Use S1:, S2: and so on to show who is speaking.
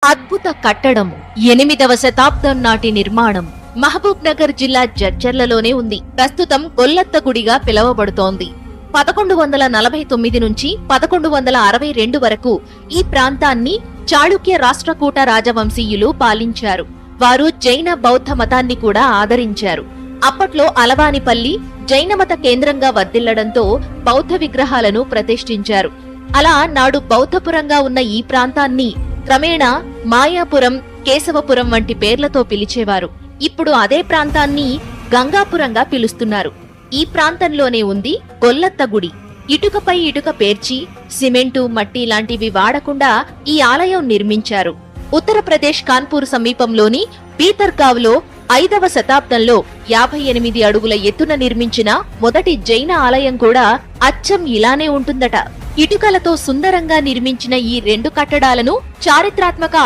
S1: అద్భుత కట్టడం 8వ శతాబ్దం నాటి నిర్మాణం మహబూబ్ నగర్ జిల్లా జడ్చర్లలోనే ఉంది. ప్రస్తుతం గొల్లత్త గుడిగా పిలువబడుతోంది. 1149 నుంచి 1162 వరకు ఈ ప్రాంతాన్ని చాళుక్య రాష్ట్రకూట రాజవంశీయులు పాలించారు. వారు జైన బౌద్ధ మతాన్ని కూడా ఆదరించారు. అప్పట్లో అలవానిపల్లి జైనమత కేంద్రంగా వర్ధిల్లడంతో బౌద్ధ విగ్రహాలను ప్రతిష్ఠించారు. అలా నాడు బౌద్ధపురంగా ఉన్న ఈ ప్రాంతాన్ని క్రమేణా మాయాపురం, కేశవపురం వంటి పేర్లతో పిలిచేవారు. ఇప్పుడు అదే ప్రాంతాన్ని గంగాపురంగా పిలుస్తున్నారు. ఈ ప్రాంతంలోనే ఉంది గొల్లత్త గుడి. ఇటుకపై ఇటుక పేర్చి సిమెంటు, మట్టి లాంటివి వాడకుండా ఈ ఆలయం నిర్మించారు. ఉత్తరప్రదేశ్ కాన్పూర్ సమీపంలోని బీతర్గావ్లో 5వ శతాబ్దంలో 58 అడుగుల ఎత్తున నిర్మించిన మొదటి జైన ఆలయం కూడా అచ్చం ఇలానే ఉంటుందట. ఇటుకలతో సుందరంగా నిర్మించిన ఈ రెండు కట్టడాలను చారిత్రాత్మక